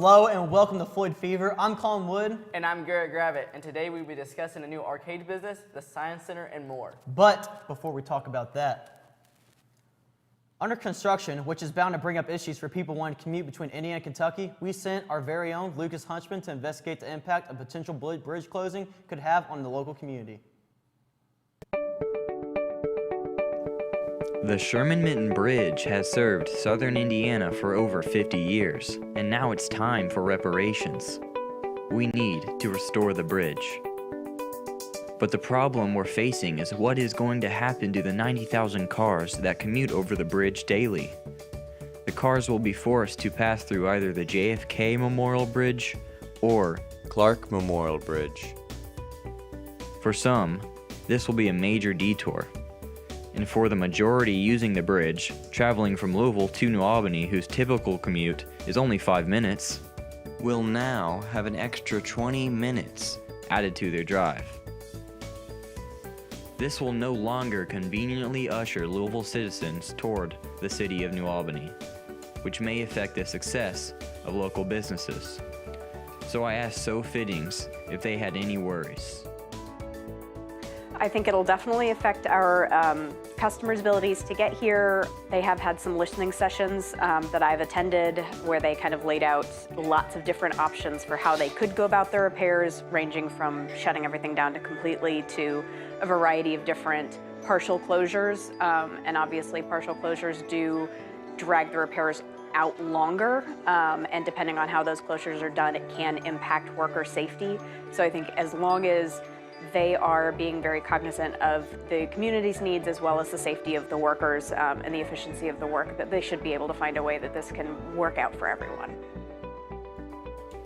Hello and welcome to Floyd Fever. I'm Colin Wood. And I'm Garrett Gravitt, and today we'll be discussing a new arcade business, the Science Center, and more. But before we talk about that, under construction, which is bound to bring up issues for people wanting to commute between Indiana and Kentucky, we sent our very own Lucas Hunchman to investigate the impact a potential bridge closing could have on the local community. The Sherman-Minton Bridge has served southern Indiana for over 50 years, and now it's time for reparations. We need to restore the bridge. But the problem we're facing is what is going to happen to the 90,000 cars that commute over the bridge daily. The cars will be forced to pass through either the JFK Memorial Bridge or Clark Memorial Bridge. For some, this will be a major detour. And for the majority using the bridge, traveling from Louisville to New Albany, whose typical commute is only 5 minutes, will now have an extra 20 minutes added to their drive. This will no longer conveniently usher Louisville citizens toward the city of New Albany, which may affect the success of local businesses. So I asked So Fittings if they had any worries. I think it'll definitely affect our customers' abilities to get here. They have had some listening sessions that I've attended where they kind of laid out lots of different options for how they could go about their repairs, ranging from shutting everything down to completely to a variety of different partial closures. And obviously partial closures do drag the repairs out longer, and depending on how those closures are done, it can impact worker safety. So I think as long as they are being very cognizant of the community's needs as well as the safety of the workers and the efficiency of the work, that they should be able to find a way that this can work out for everyone.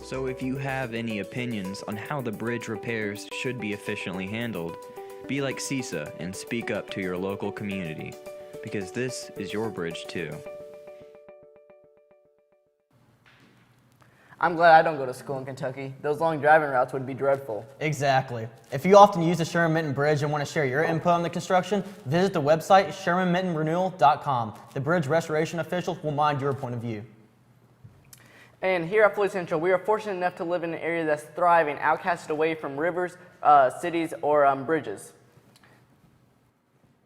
So if you have any opinions on how the bridge repairs should be efficiently handled, be like CISA and speak up to your local community, because this is your bridge too. I'm glad I don't go to school in Kentucky. Those long driving routes would be dreadful. Exactly. If you often use the Sherman-Minton Bridge and want to share your input on the construction, visit the website shermanmintonrenewal.com. The bridge restoration officials will mind your point of view. And here at Floyd Central, we are fortunate enough to live in an area that's thriving, outcasted away from rivers, cities, or bridges.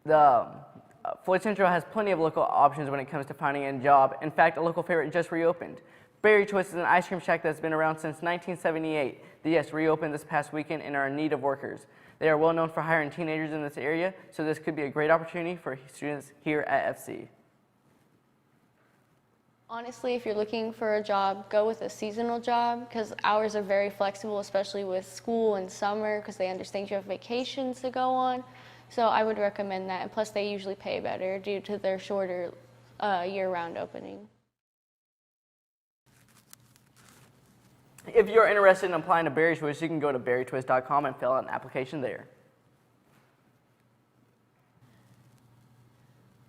Floyd Central has plenty of local options when it comes to finding a job. In fact, a local favorite just reopened. Berry Choice is an ice cream shack that's been around since 1978. They just reopened this past weekend and are in need of workers. They are well known for hiring teenagers in this area, so this could be a great opportunity for students here at FC. Honestly, if you're looking for a job, go with a seasonal job because hours are very flexible, especially with school and summer because they understand you have vacations to go on. So I would recommend that, and plus they usually pay better due to their shorter year-round opening. If you're interested in applying to Berry Choice, you can go to berrychoice.com and fill out an application there.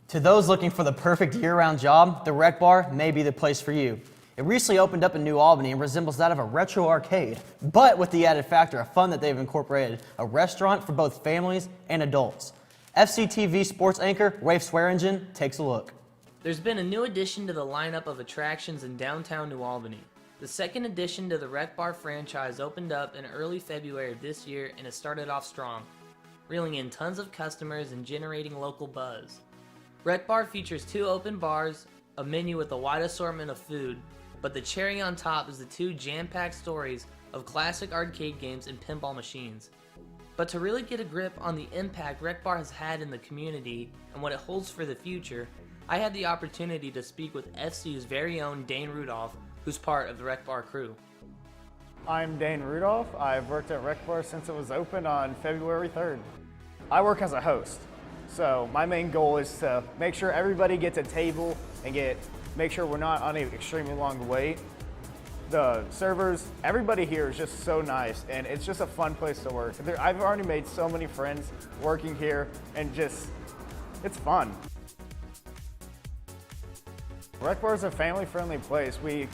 To those looking for the perfect year-round job, the Rec Bar may be the place for you. It recently opened up in New Albany and resembles that of a retro arcade, but with the added factor of fun that they've incorporated, a restaurant for both families and adults. FCTV sports anchor Rafe Swearingen takes a look. There's been a new addition to the lineup of attractions in downtown New Albany. The second addition to the Rec Bar franchise opened up in early February of this year and has started off strong, reeling in tons of customers and generating local buzz. Rec Bar features 2 open bars, a menu with a wide assortment of food, but the cherry on top is the 2 jam-packed stories of classic arcade games and pinball machines. But to really get a grip on the impact Rec Bar has had in the community and what it holds for the future, I had the opportunity to speak with FC's very own Dane Rudolph, who's part of the Rec Bar crew. I'm Dane Rudolph. I've worked at Rec Bar since it was opened on February 3rd. I work as a host, so my main goal is to make sure everybody gets a table and make sure we're not on an extremely long wait. The servers, everybody here is just so nice, and it's just a fun place to work. I've already made so many friends working here, and it's fun. Rec Bar is a family-friendly place. We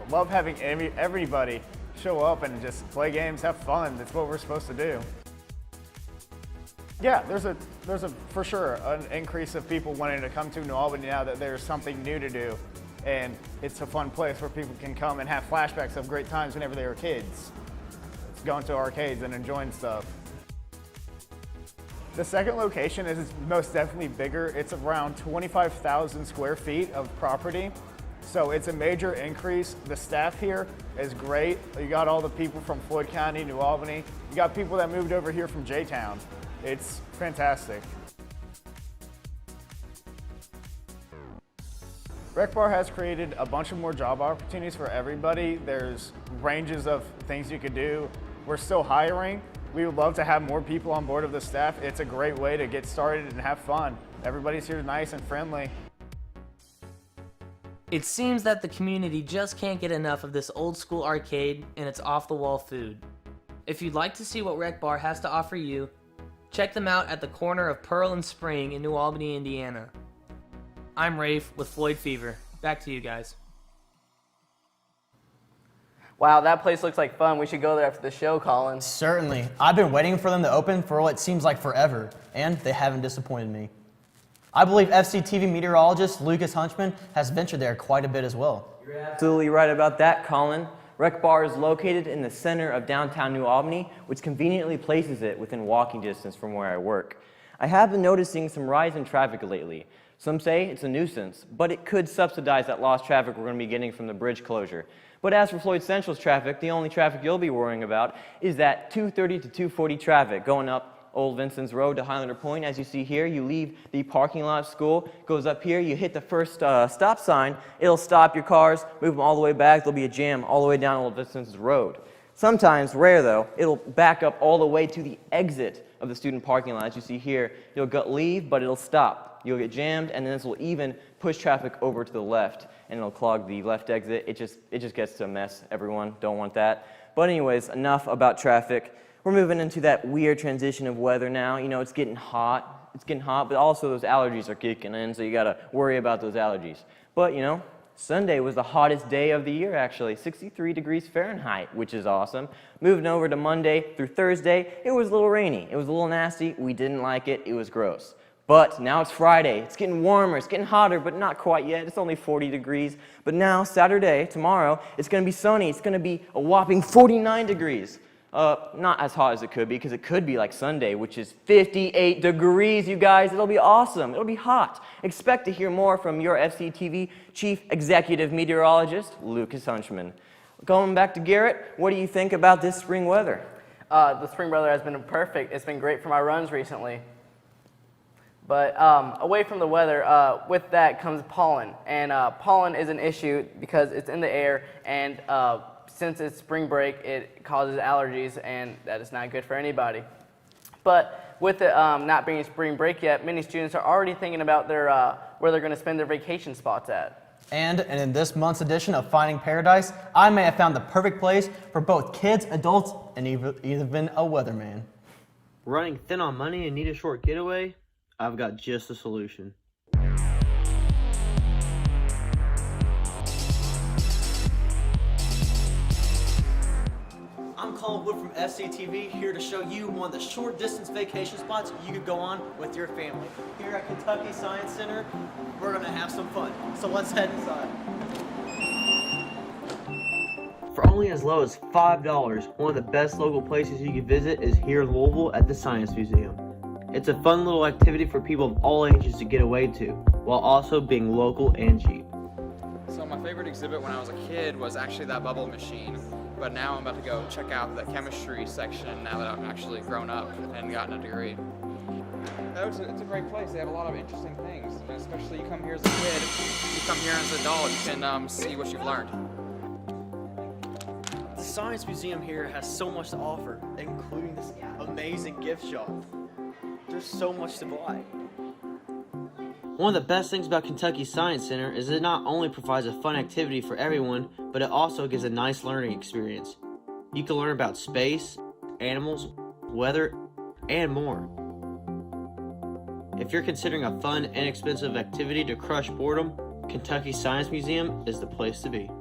love having everybody show up and just play games, have fun. That's what we're supposed to do. Yeah, there's a for sure an increase of people wanting to come to New Albany now that there's something new to do. and it's a fun place where people can come and have flashbacks of great times whenever they were kids. It's going to arcades and enjoying stuff. The second location is most definitely bigger. It's around 25,000 square feet of property. So it's a major increase. The staff here is great. You got all the people from Floyd County, New Albany. You got people that moved over here from J-Town. It's fantastic. Rec Bar has created a bunch of more job opportunities for everybody. There's ranges of things you could do. We're still hiring. We would love to have more people on board of the staff. It's a great way to get started and have fun. Everybody's here nice and friendly. It seems that the community just can't get enough of this old school arcade and its off-the-wall food. If you'd like to see what Rec Bar has to offer you, check them out at the corner of Pearl and Spring in New Albany, Indiana. I'm Rafe with Floyd Fever. Back to you guys. Wow, that place looks like fun. We should go there after the show, Colin. Certainly. I've been waiting for them to open for what seems like forever, and they haven't disappointed me. I believe FCTV meteorologist Lucas Hunchman has ventured there quite a bit as well. You're absolutely right about that, Colin. Rec Bar is located in the center of downtown New Albany, which conveniently places it within walking distance from where I work. I have been noticing some rise in traffic lately. Some say it's a nuisance, but it could subsidize that lost traffic we're going to be getting from the bridge closure. But as for Floyd Central's traffic, the only traffic you'll be worrying about is that 230 to 240 traffic going up Old Vincent's Road to Highlander Point. As you see here, you leave the parking lot of school, goes up here, you hit the first stop sign, it'll stop your cars, move them all the way back, there'll be a jam all the way down Old Vincent's Road. Sometimes, rare though, it'll back up all the way to the exit of the student parking lot. As you see here, you'll leave, but it'll stop. You'll get jammed, and then this will even push traffic over to the left, and it'll clog the left exit. It just gets to a mess, everyone. Don't want that. But anyways, enough about traffic. We're moving into that weird transition of weather now. You know, it's getting hot. It's getting hot, but also those allergies are kicking in, so you got to worry about those allergies. But, you know, Sunday was the hottest day of the year, actually, 63 degrees Fahrenheit, which is awesome. Moving over to Monday through Thursday, it was a little rainy. It was a little nasty. We didn't like it. It was gross. But now it's Friday. It's getting warmer. It's getting hotter, but not quite yet. It's only 40 degrees. But now, Saturday, tomorrow, it's going to be sunny. It's going to be a whopping 49 degrees. Not as hot as it could be, because it could be like Sunday, which is 58 degrees, you guys. It'll be awesome. It'll be hot. Expect to hear more from your FCTV Chief Executive Meteorologist, Lucas Hunchman. Going back to Garrett, what do you think about this spring weather? The spring weather has been perfect. It's been great for my runs recently. But away from the weather, with that comes pollen. And pollen is an issue because it's in the air, and since it's spring break, it causes allergies, and that is not good for anybody. But with it not being spring break yet, many students are already thinking about their where they're going to spend their vacation spots at. And in this month's edition of Finding Paradise, I may have found the perfect place for both kids, adults, and even a weatherman. Running thin on money and need a short getaway? I've got just a solution. I'm Colin Wood from FCTV, here to show you one of the short distance vacation spots you could go on with your family. Here at Kentucky Science Center, we're gonna have some fun. So let's head inside. For only as low as $5, one of the best local places you can visit is here in Louisville at the Science Museum. It's a fun little activity for people of all ages to get away to, while also being local and cheap. So my favorite exhibit when I was a kid was actually that bubble machine, but now I'm about to go check out the chemistry section now that I'm actually grown up and gotten a degree. It's a great place. They have a lot of interesting things, and especially you come here as a kid, you come here as an adult, you can see what you've learned. The Science Museum here has so much to offer, including this amazing gift shop. There's so much to buy. One of the best things about Kentucky Science Center is it not only provides a fun activity for everyone, but it also gives a nice learning experience. You can learn about space, animals, weather, and more. If you're considering a fun, inexpensive activity to crush boredom, Kentucky Science Museum is the place to be.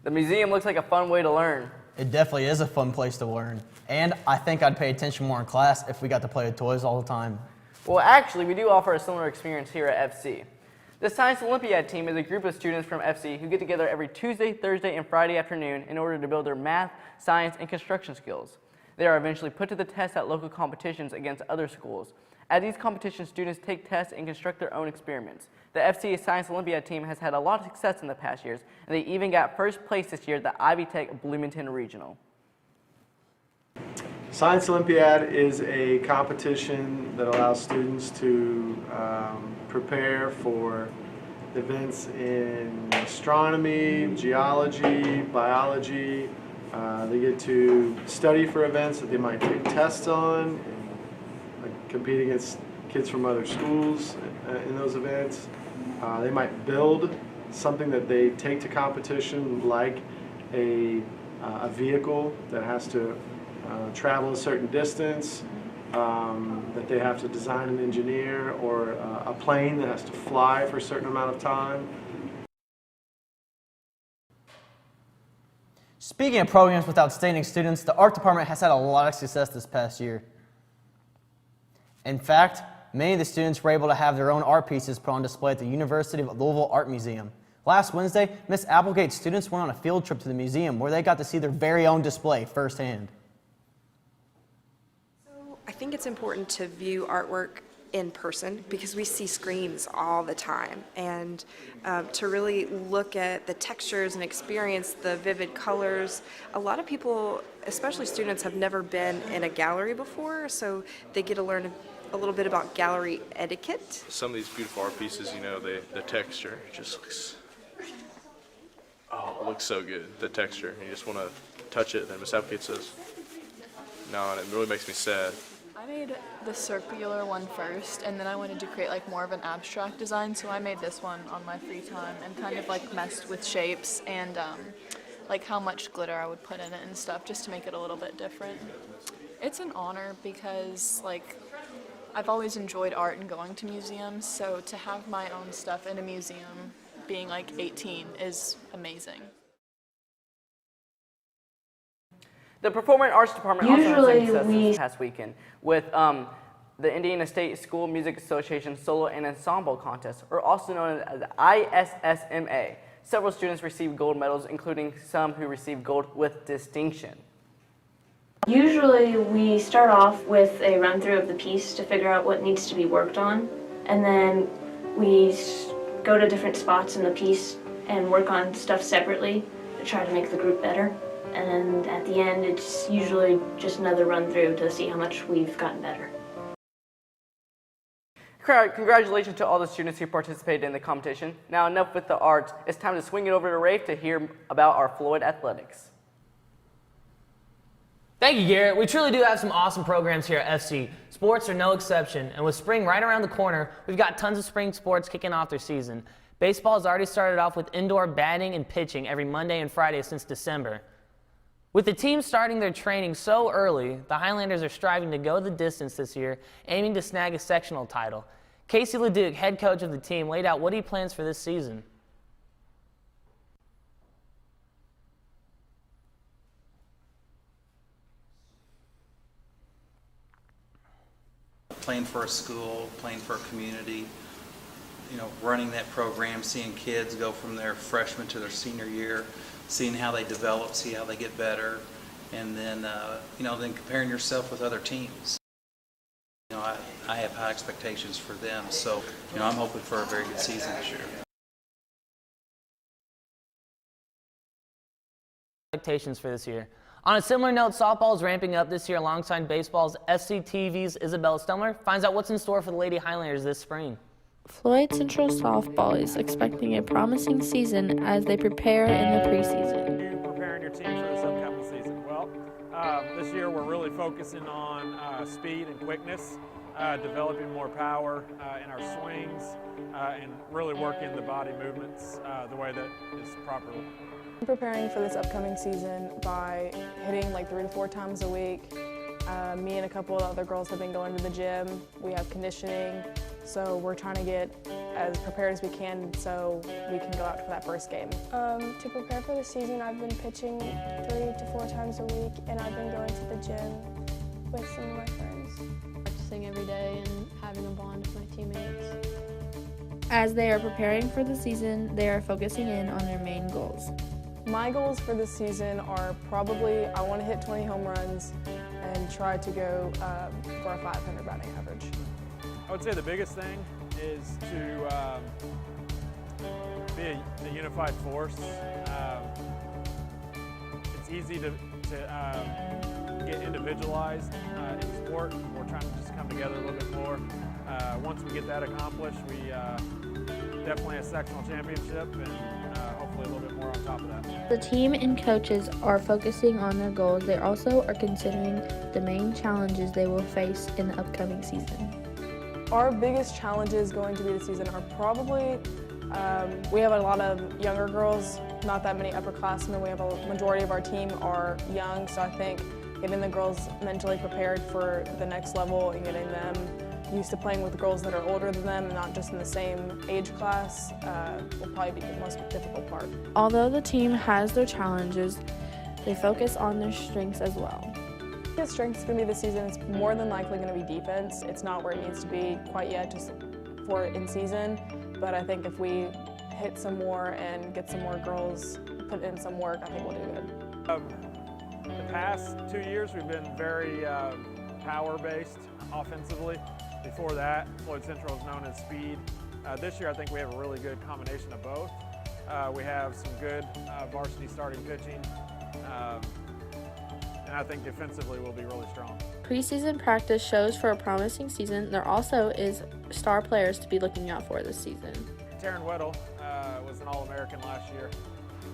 The museum looks like a fun way to learn. It definitely is a fun place to learn. And I think I'd pay attention more in class if we got to play with toys all the time. Well, actually, we do offer a similar experience here at FC. The Science Olympiad team is a group of students from FC who get together every Tuesday, Thursday, and Friday afternoon in order to build their math, science, and construction skills. They are eventually put to the test at local competitions against other schools. At these competitions, students take tests and construct their own experiments. The FC Science Olympiad team has had a lot of success in the past years, and they even got first place this year at the Ivy Tech Bloomington Regional. Science Olympiad is a competition that allows students to prepare for events in astronomy, geology, biology. They get to study for events that they might take tests on, and, like, compete against kids from other schools in those events. They might build something that they take to competition, like a vehicle that has to travel a certain distance, that they have to design and engineer, or a plane that has to fly for a certain amount of time. Speaking of programs with outstanding students, the art department has had a lot of success this past year. In fact, many of the students were able to have their own art pieces put on display at the University of Louisville Art Museum. Last Wednesday, Miss Applegate's students went on a field trip to the museum where they got to see their very own display firsthand. I think it's important to view artwork in person because we see screens all the time, and to really look at the textures and experience the vivid colors. A lot of people, especially students, have never been in a gallery before, so they get to learn a little bit about gallery etiquette. Some of these beautiful art pieces, you know, the texture just looks, it looks so good, the texture. You just want to touch it, and Miss Applegate says, no, and it really makes me sad. I made the circular one first, and then I wanted to create like more of an abstract design, so I made this one on my free time and kind of like messed with shapes and like how much glitter I would put in it and stuff just to make it a little bit different. It's an honor because like I've always enjoyed art and going to museums, so to have my own stuff in a museum being like 18 is amazing. The Performing Arts Department also had success this past weekend with the Indiana State School Music Association Solo and Ensemble Contest, or also known as the ISSMA. Several students received gold medals, including some who received gold with distinction. Usually we start off with a run-through of the piece to figure out what needs to be worked on, and then we go to different spots in the piece and work on stuff separately to try to make the group better. And at the end, it's usually just another run-through to see how much we've gotten better. Congratulations to all the students who participated in the competition. Now enough with the arts. It's time to swing it over to Rafe to hear about our Floyd athletics. Thank you, Garrett. We truly do have some awesome programs here at FC. Sports are no exception, and with spring right around the corner, we've got tons of spring sports kicking off their season. Baseball has already started off with indoor batting and pitching every Monday and Friday since December. With the team starting their training so early, the Highlanders are striving to go the distance this year, aiming to snag a sectional title. Casey LeDuc, head coach of the team, laid out what he plans for this season. Playing for a school, playing for a community, running that program, seeing kids go from their freshman to their senior year, seeing how they develop, see how they get better, and then, then comparing yourself with other teams. I have high expectations for them, so, I'm hoping for a very good season this year. Expectations for this year. On a similar note, softball is ramping up this year alongside baseball's FCTV's Isabella Stumler finds out what's in store for the Lady Highlanders this spring. Floyd Central Softball is expecting a promising season as they prepare in the preseason. You're preparing your team for this upcoming season. Well, this year we're really focusing on speed and quickness, developing more power in our swings, and really working the body movements the way that is proper. I'm preparing for this upcoming season by hitting like 3 to 4 times a week. Me and a couple of other girls have been going to the gym. We have conditioning, so we're trying to get as prepared as we can so we can go out for that first game. To prepare for the season, I've been pitching 3 to 4 times a week, and I've been going to the gym with some of my friends. Practicing every day and having a bond with my teammates. As they are preparing for the season, they are focusing in on their main goals. My goals for this season are probably I want to hit 20 home runs and try to go for a 500 batting average. I would say the biggest thing is to be a unified force. It's easy to get individualized in sport. We're trying to just come together a little bit more. Once we get that accomplished, we definitely a sectional championship and hopefully a little bit more on top of that. The team and coaches are focusing on their goals. They also are considering the main challenges they will face in the upcoming season. Our biggest challenges going to be this season are probably we have a lot of younger girls, not that many upperclassmen. We have a majority of our team are young, so I think getting the girls mentally prepared for the next level and getting them used to playing with girls that are older than them and not just in the same age class will probably be the most difficult part. Although the team has their challenges, they focus on their strengths as well. The strength is going to be this season. It's more than likely going to be defense. It's not where it needs to be quite yet, just for in season. But I think if we hit some more and get some more girls put in some work, I think we'll do good. The past 2 years, we've been very power-based offensively. Before that, Floyd Central is known as speed. This year, I think we have a really good combination of both. We have some good varsity starting pitching, and I think defensively we'll be really strong. Preseason practice shows for a promising season. There also is star players to be looking out for this season. Taryn Weddle was an All-American last year.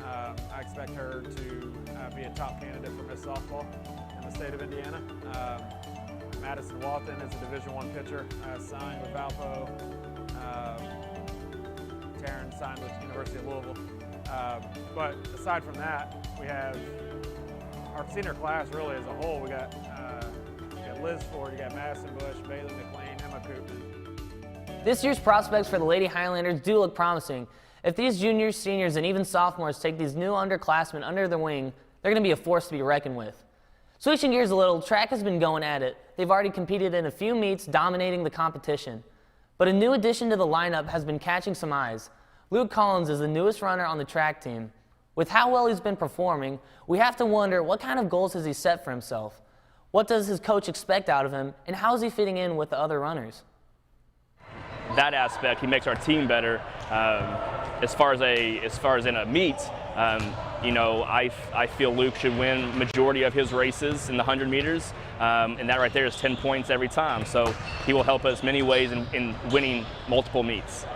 I expect her to be a top candidate for Miss Softball in the state of Indiana. Madison Walton is a Division I pitcher, signed with Valpo. Taryn signed with University of Louisville. But aside from that, we have our senior class really as a whole. We got Liz Ford, you got Madison Bush, Bailey McLean, Emma Koopman. This year's prospects for the Lady Highlanders do look promising. If these juniors, seniors, and even sophomores take these new underclassmen under their wing, they're going to be a force to be reckoned with. Switching gears a little, track has been going at it. They've already competed in a few meets, dominating the competition. But a new addition to the lineup has been catching some eyes. Luke Collins is the newest runner on the track team. With how well he's been performing, we have to wonder what kind of goals has he set for himself? What does his coach expect out of him, and how is he fitting in with the other runners? That aspect, he makes our team better. As far as in a meet, you know, I feel Luke should win majority of his races in the 100 meters, and that right there is 10 points every time. So he will help us many ways in winning multiple meets.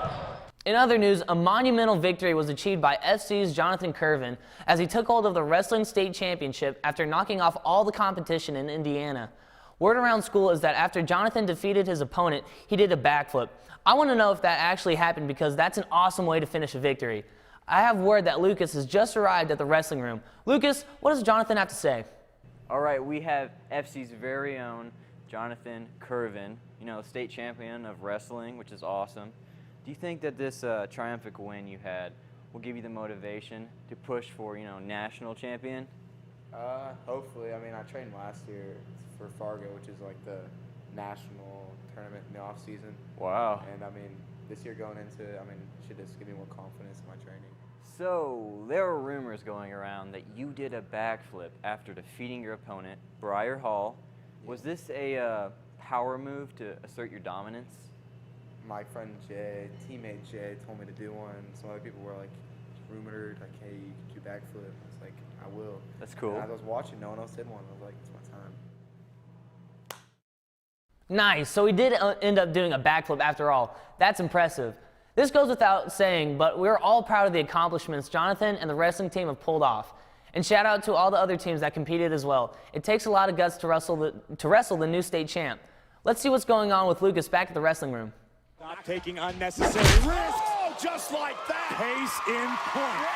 In other news, a monumental victory was achieved by FC's Jonathan Curvin as he took hold of the Wrestling State Championship after knocking off all the competition in Indiana. Word around school is that after Jonathan defeated his opponent, he did a backflip. I want to know if that actually happened because that's an awesome way to finish a victory. I have word that Lucas has just arrived at the wrestling room. Lucas, what does Jonathan have to say? All right, we have FC's very own Jonathan Curvin, you know, state champion of wrestling, which is awesome. Do you think that this triumphant win you had will give you the motivation to push for, you know, national champion? Hopefully. I mean, I trained last year for Fargo, which is like the national tournament in the off season. Wow. And I mean, this year going into it, I mean, it should just give me more confidence in my training. So, there were rumors going around that you did a backflip after defeating your opponent, Briar Hall. Was this a power move to assert your dominance? My friend Jay, teammate Jay, told me to do one. Some other people were like rumored, like, hey, you can do backflip. I was like, I will. That's cool. And I was watching, no one else did one. I was like, it's my time. Nice, so he did end up doing a backflip after all. That's impressive. This goes without saying, but we're all proud of the accomplishments Jonathan and the wrestling team have pulled off. And shout out to all the other teams that competed as well. It takes a lot of guts to wrestle the new state champ. Let's see what's going on with Lucas back at the wrestling room. Not taking unnecessary risks. Oh, just like that. Pace in point.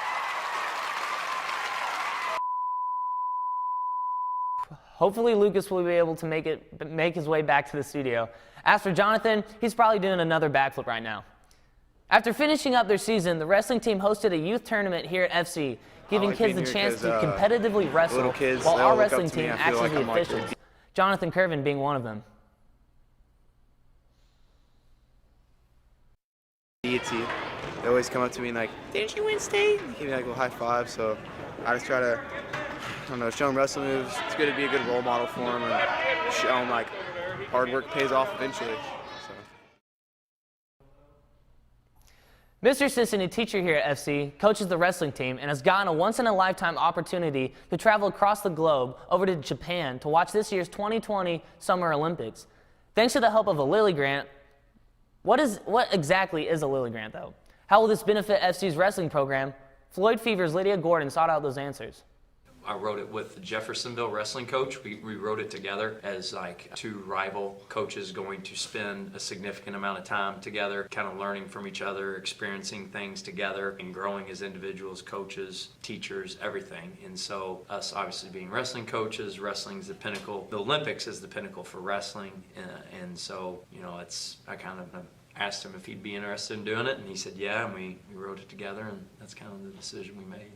Hopefully Lucas will be able to make his way back to the studio. As for Jonathan, he's probably doing another backflip right now. After finishing up their season, the wrestling team hosted a youth tournament here at FC, giving kids the chance to competitively wrestle while our wrestling team acts as the officials, Jonathan Curvin being one of them. deity. They always come up to me and like, didn't you win state? They give me like a little high five. So I just try to, I don't know, show them wrestling moves. It's good to be a good role model for them and show them like hard work pays off eventually. Mr. Sisson, a teacher here at FC, coaches the wrestling team and has gotten a once-in-a-lifetime opportunity to travel across the globe over to Japan to watch this year's 2020 Summer Olympics. Thanks to the help of a Lilly Grant. What exactly is a Lilly Grant, though? How will this benefit FC's wrestling program? Floyd Fever's Lydia Gordon sought out those answers. I wrote it with the Jeffersonville wrestling coach. We wrote it together as like two rival coaches going to spend a significant amount of time together, kind of learning from each other, experiencing things together, and growing as individuals, coaches, teachers, everything. And so us obviously being wrestling coaches, wrestling's the pinnacle. The Olympics is the pinnacle for wrestling. And so, you know, I kind of asked him if he'd be interested in doing it, and he said yeah, and we wrote it together, and that's kind of the decision we made.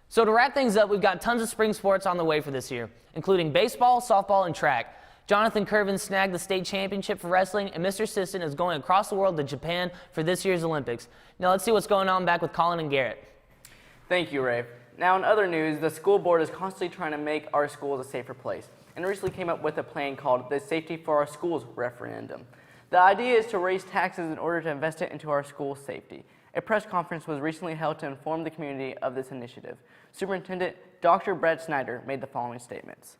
So to wrap things up, we've got tons of spring sports on the way for this year, including baseball, softball, and track. Jonathan Curvin snagged the state championship for wrestling, and Mr. Sisson is going across the world to Japan for this year's Olympics. Now let's see what's going on back with Colin and Garrett. Thank you, Ray. Now in other news, the school board is constantly trying to make our schools a safer place, and recently came up with a plan called the Safety for Our Schools referendum. The idea is to raise taxes in order to invest it into our school safety. A press conference was recently held to inform the community of this initiative. Superintendent Dr. Brett Snyder made the following statements.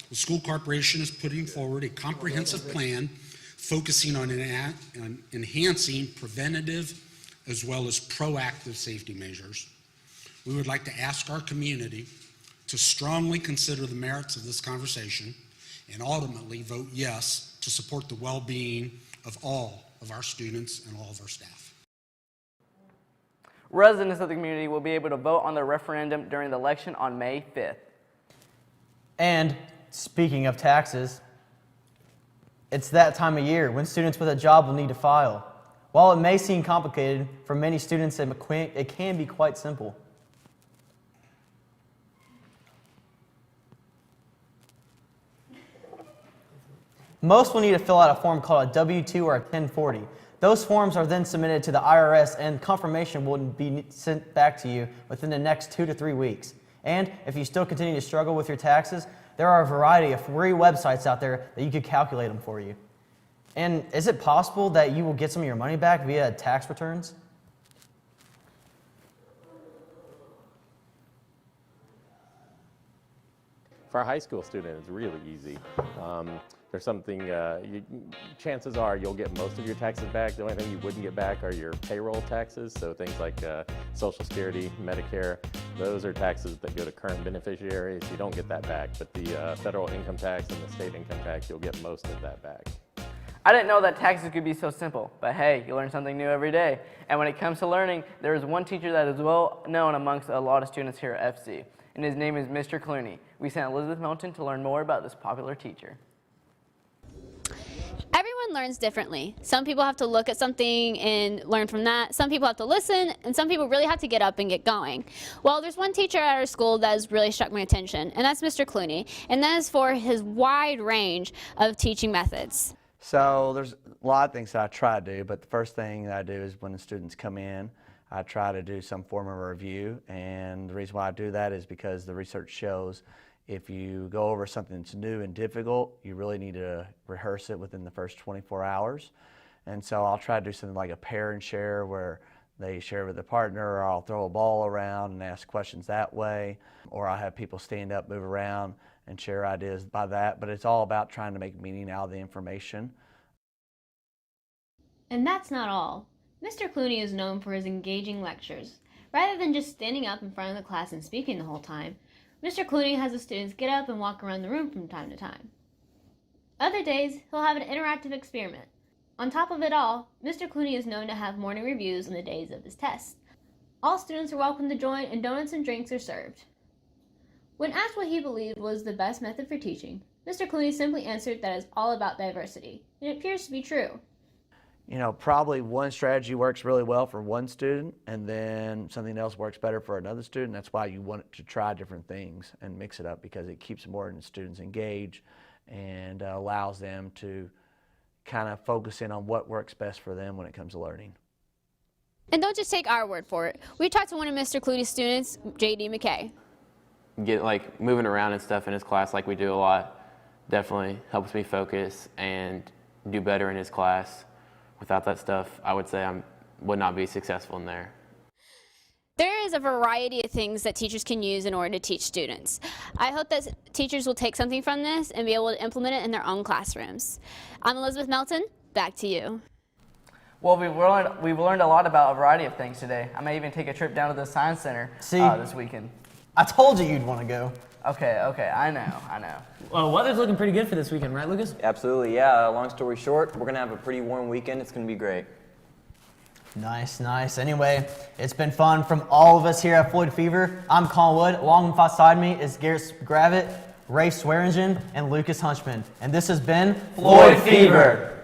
The school corporation is putting forward a comprehensive plan focusing on enhancing preventative as well as proactive safety measures. We would like to ask our community to strongly consider the merits of this conversation and ultimately vote yes to support the well-being of all of our students and all of our staff. Residents of the community will be able to vote on the referendum during the election on May 5th. And speaking of taxes, it's that time of year when students with a job will need to file. While it may seem complicated, for many students it can be quite simple. Most will need to fill out a form called a W-2 or a 1040. Those forms are then submitted to the IRS and confirmation will be sent back to you within the next 2 to 3 weeks. And if you still continue to struggle with your taxes, there are a variety of free websites out there that you could calculate them for you. And is it possible that you will get some of your money back via tax returns? For a high school student, it's really easy. There's something, chances are you'll get most of your taxes back. The only thing you wouldn't get back are your payroll taxes, so things like Social Security, Medicare, those are taxes that go to current beneficiaries. You don't get that back, but the federal income tax and the state income tax, you'll get most of that back. I didn't know that taxes could be so simple, but hey, you learn something new every day. And when it comes to learning, there is one teacher that is well known amongst a lot of students here at FC, and his name is Mr. Clooney. We sent Elizabeth Melton to learn more about this popular teacher. Everyone learns differently. Some people have to look at something and learn from that. Some people have to listen, and some people really have to get up and get going. Well, there's one teacher at our school that has really struck my attention, and that's Mr. Clooney, and that is for his wide range of teaching methods. So there's a lot of things that I try to do, but the first thing that I do is when the students come in, I try to do some form of a review, and the reason why I do that is because the research shows if you go over something that's new and difficult, you really need to rehearse it within the first 24 hours. And so I'll try to do something like a pair and share where they share with a partner, or I'll throw a ball around and ask questions that way, or I'll have people stand up, move around, and share ideas by that. But it's all about trying to make meaning out of the information. And that's not all. Mr. Clooney is known for his engaging lectures. Rather than just standing up in front of the class and speaking the whole time, Mr. Clooney has the students get up and walk around the room from time to time. Other days, he'll have an interactive experiment. On top of it all, Mr. Clooney is known to have morning reviews on the days of his tests. All students are welcome to join, and donuts and drinks are served. When asked what he believed was the best method for teaching, Mr. Clooney simply answered that it's all about diversity, and it appears to be true. You know, probably one strategy works really well for one student, and then something else works better for another student. That's why you want to try different things and mix it up, because it keeps more students engaged and allows them to kind of focusing on what works best for them when it comes to learning. And don't just take our word for it. We talked to one of Mr. Cloutey's students, J.D. McKay. Get like moving around and stuff in his class like we do a lot definitely helps me focus and do better in his class. Without that stuff, I would say I would not be successful in there. There is a variety of things that teachers can use in order to teach students. I hope that teachers will take something from this and be able to implement it in their own classrooms. I'm Elizabeth Melton, back to you. Well, we've learned a lot about a variety of things today. I may even take a trip down to the Science Center this weekend. I told you you'd want to go. Okay, I know. Well, weather's looking pretty good for this weekend, right, Lucas? Absolutely, yeah. Long story short, we're going to have a pretty warm weekend. It's going to be great. Nice. Anyway, it's been fun from all of us here at Floyd Fever. I'm Colin Wood. Along beside me is Garrett Gravitt, Ray Swearingen, and Lucas Hunchman. And this has been Floyd Fever.